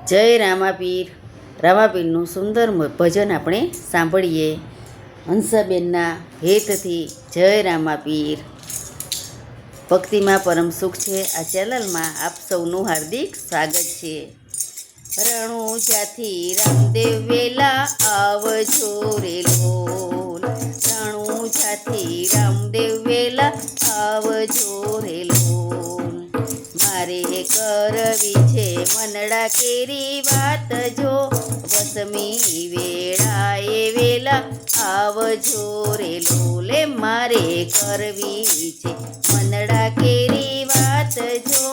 જય રામાપીર. રામાપીરનું સુંદર ભજન આપણે સાંભળીએ હંસાબેનના હેતથી. જય રામાપીર. ભક્તિમાં પરમ સુખ છે. આ ચેનલમાં આપ સૌનું હાર્દિક સ્વાગત છે. રણુજાથી રામદેવ વેલા આવજો રે લોલ. રણુજાથી રામદેવ વેલા આવજો રે લોલ. મારે કરવી છે મનડા કેરી વાત, જો વસમી વેળાએ વેલા આવજો રે લોલે. મારે કરવી છે મનડા કેરી વાત, જો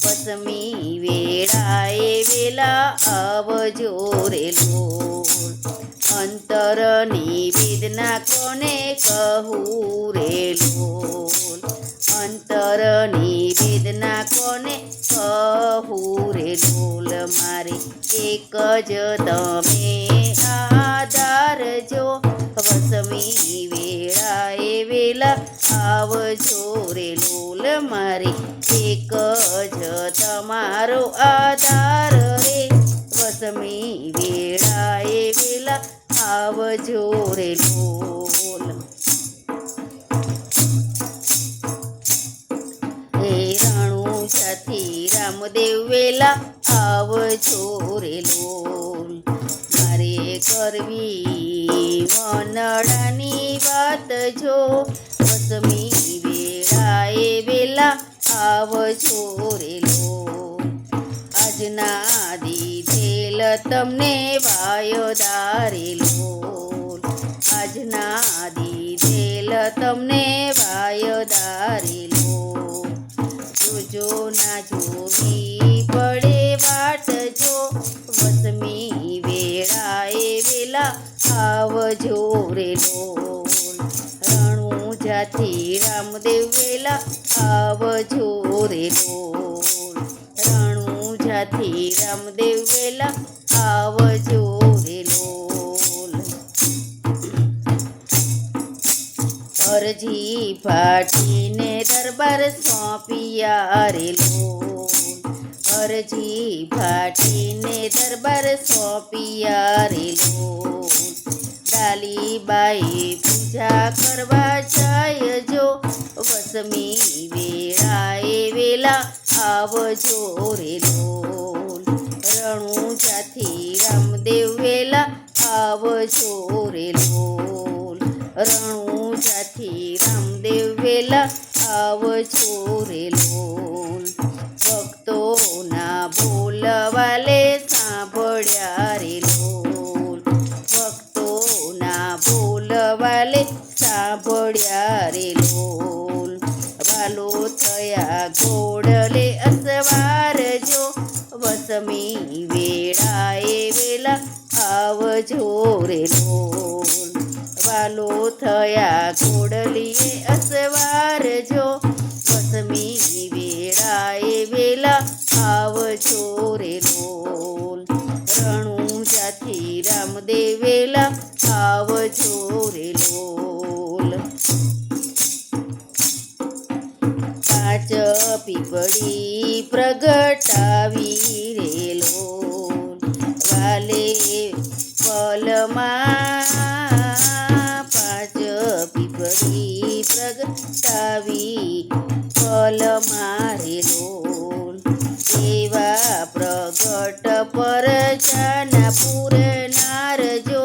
વસમી વેળાએ વેલા આવજો રે લોલ. અંતરની વેદના કોને કહું રે લોલ. અંતરની વેદના કોને કહું રે લોલ. મારે એક જ તમે આધાર, જો વસમી વેળાએ વેલા આવજો રે લોલ. મારે એક જ તમારો આધાર રે, વસમી વેળાએ વેલા આવજો રે લોલ. રણુજાથી રામદેવ વેલા આવજો રે લોલ. મારે કરવી મનડાની વાત, જો વસમી વેળાએ વેલા આવજો રે લોલ. આજના દીધેલ તમને વાયદા રે લોલ. આજના દીધેલ તમને વાયદા રે લોલ. જોજો ના જોવી પડે વાટ, જો વસમી વેળાએ વેલા આવજો રે લોલ. રણુજાથી રામદેવ વેલા આવજો રે લોલ. રણુજાથી રામદેવ વેલા આવજો રે લોલ. અરજી ફાટીને દરબાર સોંપિયા રે લોલ. અરજી ફાટીને દરબાર સોંપિયા રે લોલ. ડાલીબાઈ પૂજા કરવા જાય, જો વસમી વેળાએ વેલા આવજો રે લોલ. રણુજાથી રામદેવ વેલા આવજો રે લોલ. રણુજાથી રામદેવ વેલા આવજો રે લોલ. ભક્તોના બોલવાલે સાંભળ્યા રે લોલ. ભક્તોના બોલવાલે સાંભળ્યા રે લોલ. વાલો થયા ઘોડલે અસવાર, જો વસમી વેળાએ વેલા આવજો રે લોલ. વાલો થયા ઘોડલીએ અસવાર, જો વસમી વેળાએ વેલા આવજો રે લોલ. રણુજાથી રામદેવ વેલા આવજો રે લોલ. પાંચ પીપળી પ્રગટાવી રે લોલ. વાલે પલમાં પાંચ પીપળી પ્રગટાવી પલમાં રે લોલ. એવા પ્રગટ પર જાના પૂરનાર, જો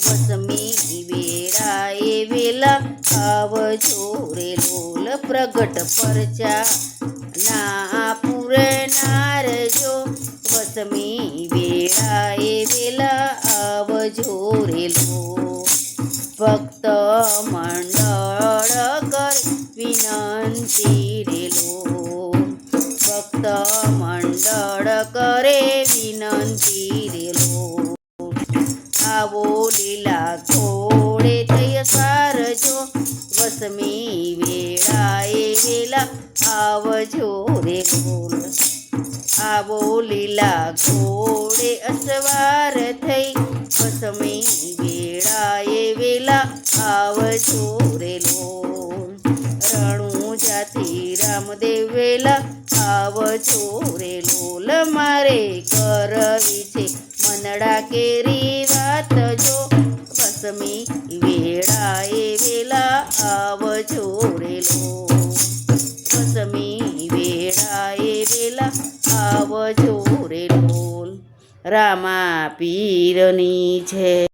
વસમી વેળાએ વેલા આવજો રે લોલ. પ્રગટ પરચા ના પૂરનાર, જો વસમી વેળાએ વેલા આવજો રે લોલ. ભક્ત મંડળ કર વિનંતી રે લોલ. ભક્ત મંડળ કરે વિનંતી રે લોલ. આવો લીલા ઘોડે થઈ સાર, જો વસમી વેળાએ વેલા આવજો રે લોલ. આવો લીલા ઘોડે અસવાર થઈ, વસમી વેળાએ વેલા આવજો રે લોલ. રણુજાથી રામદેવ વેલા આવજો રે લોલ. મારે કરવી કેરી વાત જો વસમી વેળાએ વેલા આવજો રેલો વસમી વેળાએ વેલા આવજો રેલો રામા પીરની જય